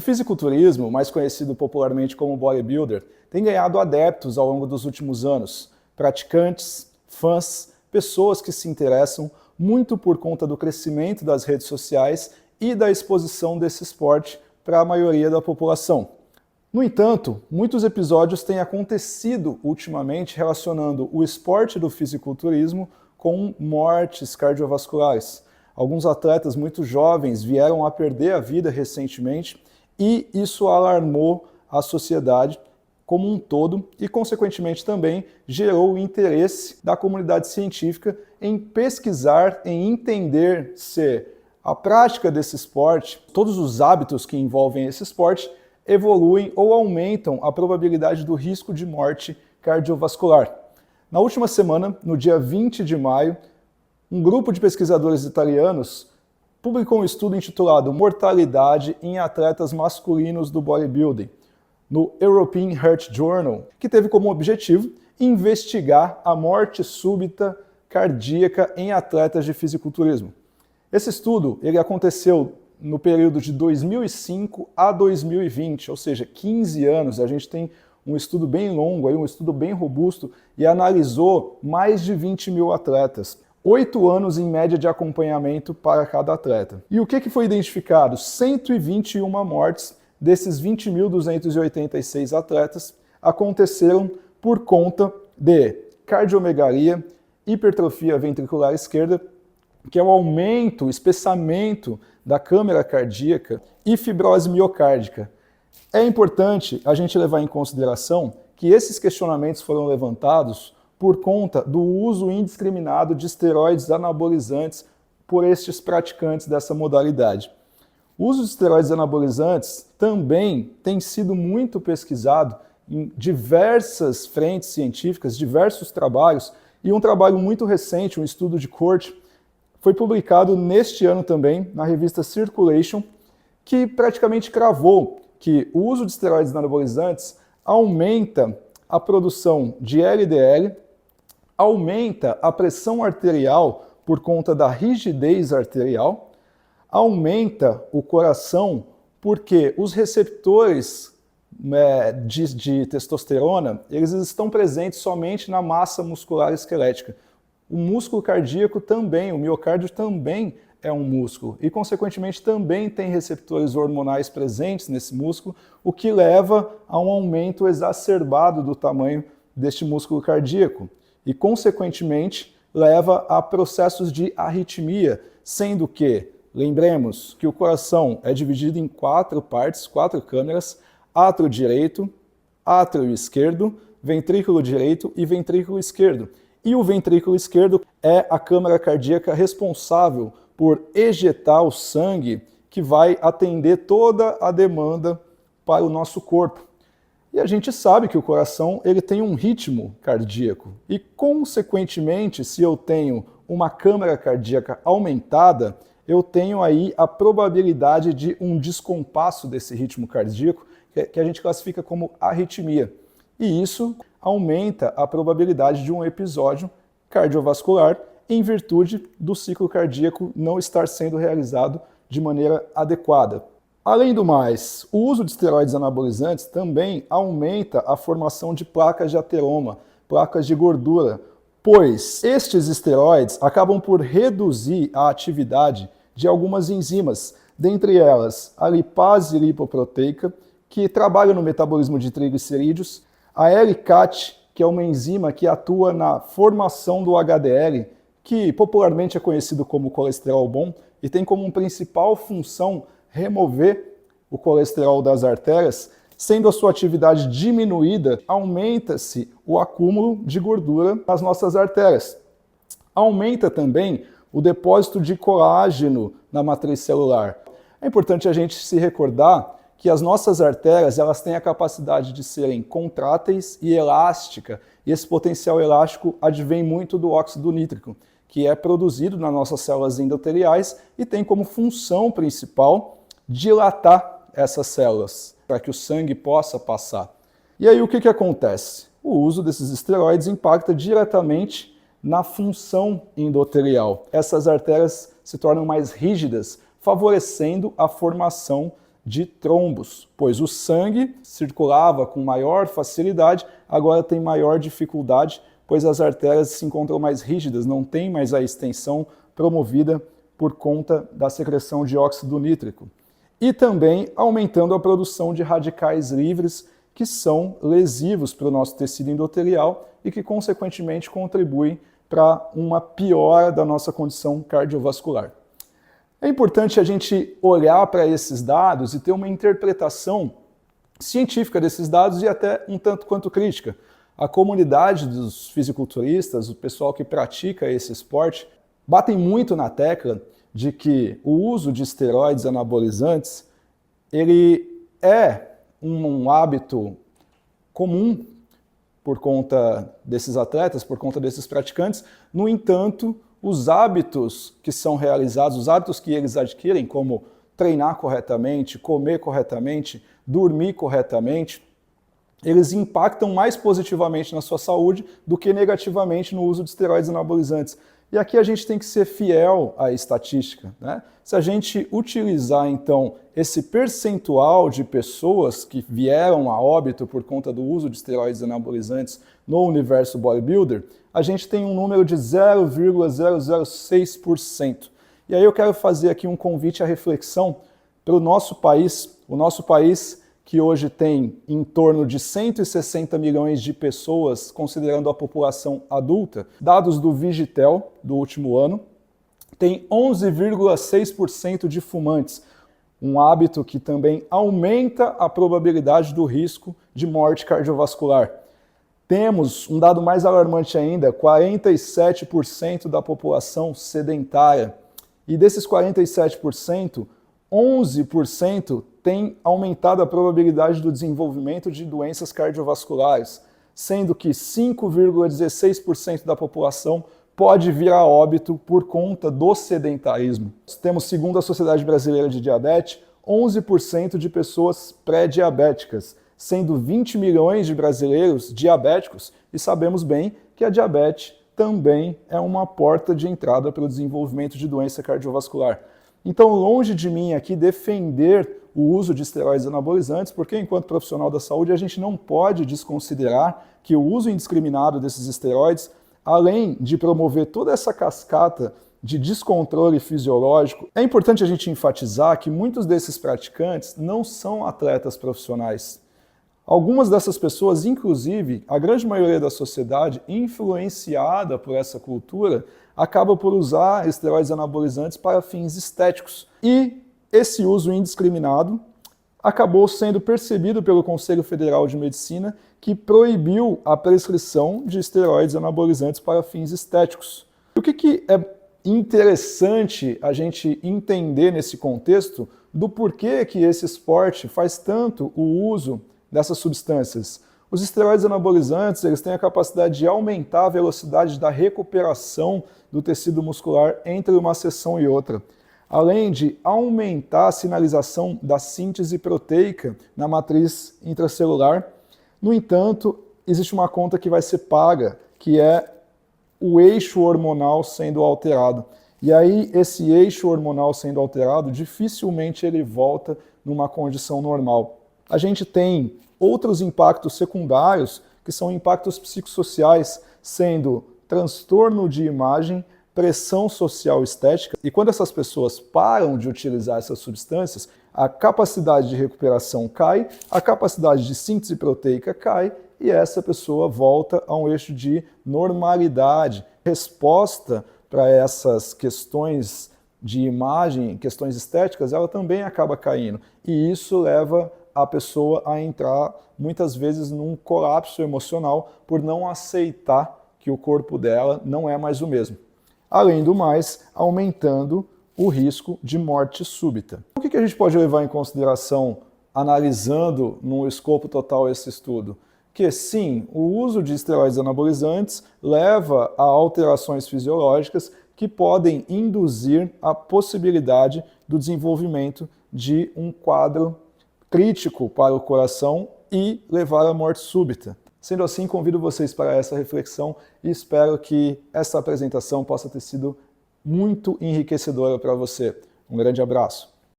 O fisiculturismo, mais conhecido popularmente como bodybuilder, tem ganhado adeptos ao longo dos últimos anos. Praticantes, fãs, pessoas que se interessam muito por conta do crescimento das redes sociais e da exposição desse esporte para a maioria da população. No entanto, muitos episódios têm acontecido ultimamente relacionando o esporte do fisiculturismo com mortes cardiovasculares. Alguns atletas muito jovens vieram a perder a vida recentemente e isso alarmou a sociedade como um todo e, consequentemente, também gerou o interesse da comunidade científica em pesquisar, em entender se a prática desse esporte, todos os hábitos que envolvem esse esporte, evoluem ou aumentam a probabilidade do risco de morte cardiovascular. Na última semana, no dia 20 de maio, um grupo de pesquisadores italianos publicou um estudo intitulado Mortalidade em Atletas Masculinos do Bodybuilding, no European Heart Journal, que teve como objetivo investigar a morte súbita cardíaca em atletas de fisiculturismo. Esse estudo ele aconteceu no período de 2005 a 2020, ou seja, 15 anos. A gente tem um estudo bem longo, um estudo bem robusto, e analisou mais de 20 mil atletas. 8 anos em média de acompanhamento para cada atleta. E o que foi identificado? 121 mortes desses 20.286 atletas aconteceram por conta de cardiomegalia, hipertrofia ventricular esquerda, que é o aumento, o espessamento da câmara cardíaca, e fibrose miocárdica. É importante a gente levar em consideração que esses questionamentos foram levantados por conta do uso indiscriminado de esteroides anabolizantes por estes praticantes dessa modalidade. O uso de esteroides anabolizantes também tem sido muito pesquisado em diversas frentes científicas, diversos trabalhos, e um trabalho muito recente, um estudo de corte, foi publicado neste ano também na revista Circulation, que praticamente cravou que o uso de esteroides anabolizantes aumenta a produção de LDL, aumenta a pressão arterial por conta da rigidez arterial, aumenta o coração porque os receptores de testosterona eles estão presentes somente na massa muscular esquelética. O músculo cardíaco também, o miocárdio também é um músculo e, consequentemente, também tem receptores hormonais presentes nesse músculo, o que leva a um aumento exacerbado do tamanho deste músculo cardíaco e, consequentemente, leva a processos de arritmia, sendo que, lembremos que o coração é dividido em 4 partes, 4 câmeras: átrio direito, átrio esquerdo, ventrículo direito e ventrículo esquerdo. E o ventrículo esquerdo é a câmara cardíaca responsável por ejetar o sangue que vai atender toda a demanda para o nosso corpo. E a gente sabe que o coração ele tem um ritmo cardíaco e, consequentemente, se eu tenho uma câmara cardíaca aumentada, eu tenho aí a probabilidade de um descompasso desse ritmo cardíaco, que a gente classifica como arritmia. E isso aumenta a probabilidade de um episódio cardiovascular em virtude do ciclo cardíaco não estar sendo realizado de maneira adequada. Além do mais, o uso de esteroides anabolizantes também aumenta a formação de placas de ateroma, placas de gordura, pois estes esteroides acabam por reduzir a atividade de algumas enzimas, dentre elas a lipase lipoproteica, que trabalha no metabolismo de triglicerídeos, a LCAT, que é uma enzima que atua na formação do HDL, que popularmente é conhecido como colesterol bom, e tem como principal função remover o colesterol das artérias. Sendo a sua atividade diminuída, aumenta-se o acúmulo de gordura nas nossas artérias. Aumenta também o depósito de colágeno na matriz celular. É importante a gente se recordar que as nossas artérias elas têm a capacidade de serem contráteis e elástica, e esse potencial elástico advém muito do óxido nítrico, que é produzido nas nossas células endoteliais e tem como função principal dilatar essas células, para que o sangue possa passar. E aí o que acontece? O uso desses esteroides impacta diretamente na função endotelial. Essas artérias se tornam mais rígidas, favorecendo a formação de trombos, pois o sangue circulava com maior facilidade, agora tem maior dificuldade, pois as artérias se encontram mais rígidas, não tem mais a extensão promovida por conta da secreção de óxido nítrico. E também aumentando a produção de radicais livres, que são lesivos para o nosso tecido endotelial e que, consequentemente, contribuem para uma piora da nossa condição cardiovascular. É importante a gente olhar para esses dados e ter uma interpretação científica desses dados e até um tanto quanto crítica. A comunidade dos fisiculturistas, o pessoal que pratica esse esporte, batem muito na tecla de que o uso de esteroides anabolizantes ele é um hábito comum por conta desses atletas, por conta desses praticantes. No entanto, os hábitos que são realizados, os hábitos que eles adquirem, como treinar corretamente, comer corretamente, dormir corretamente, eles impactam mais positivamente na sua saúde do que negativamente no uso de esteroides anabolizantes. E aqui a gente tem que ser fiel à estatística, né? Se a gente utilizar, então, esse percentual de pessoas que vieram a óbito por conta do uso de esteroides anabolizantes no universo bodybuilder, a gente tem um número de 0,006%. E aí eu quero fazer aqui um convite à reflexão para o nosso país que hoje tem em torno de 160 milhões de pessoas, considerando a população adulta. Dados do Vigitel, do último ano, tem 11,6% de fumantes, um hábito que também aumenta a probabilidade do risco de morte cardiovascular. Temos um dado mais alarmante ainda, 47% da população sedentária. E desses 47%, 11% tem aumentado a probabilidade do desenvolvimento de doenças cardiovasculares, sendo que 5,16% da população pode vir a óbito por conta do sedentarismo. Temos, segundo a Sociedade Brasileira de Diabetes, 11% de pessoas pré-diabéticas, sendo 20 milhões de brasileiros diabéticos, e sabemos bem que a diabetes também é uma porta de entrada para o desenvolvimento de doença cardiovascular. Então, longe de mim aqui defender o uso de esteroides anabolizantes, porque enquanto profissional da saúde a gente não pode desconsiderar que o uso indiscriminado desses esteroides, além de promover toda essa cascata de descontrole fisiológico, é importante a gente enfatizar que muitos desses praticantes não são atletas profissionais. Algumas dessas pessoas, inclusive, a grande maioria da sociedade, influenciada por essa cultura, acaba por usar esteroides anabolizantes para fins estéticos. E esse uso indiscriminado acabou sendo percebido pelo Conselho Federal de Medicina, que proibiu a prescrição de esteroides anabolizantes para fins estéticos. O que é interessante a gente entender nesse contexto do porquê que esse esporte faz tanto o uso dessas substâncias? Os esteroides anabolizantes, eles têm a capacidade de aumentar a velocidade da recuperação do tecido muscular entre uma sessão e outra, além de aumentar a sinalização da síntese proteica na matriz intracelular. No entanto, existe uma conta que vai ser paga, que é o eixo hormonal sendo alterado. E aí, esse eixo hormonal sendo alterado, dificilmente ele volta numa condição normal. A gente tem outros impactos secundários, que são impactos psicossociais, sendo transtorno de imagem, pressão social estética. E quando essas pessoas param de utilizar essas substâncias, a capacidade de recuperação cai, a capacidade de síntese proteica cai, e essa pessoa volta a um eixo de normalidade. Resposta para essas questões de imagem, questões estéticas, ela também acaba caindo. E isso leva a pessoa a entrar, muitas vezes, num colapso emocional por não aceitar que o corpo dela não é mais o mesmo. Além do mais, aumentando o risco de morte súbita. O que a gente pode levar em consideração analisando no escopo total esse estudo? Que sim, o uso de esteroides anabolizantes leva a alterações fisiológicas que podem induzir a possibilidade do desenvolvimento de um quadro crítico para o coração e levar à morte súbita. Sendo assim, convido vocês para essa reflexão e espero que essa apresentação possa ter sido muito enriquecedora para você. Um grande abraço.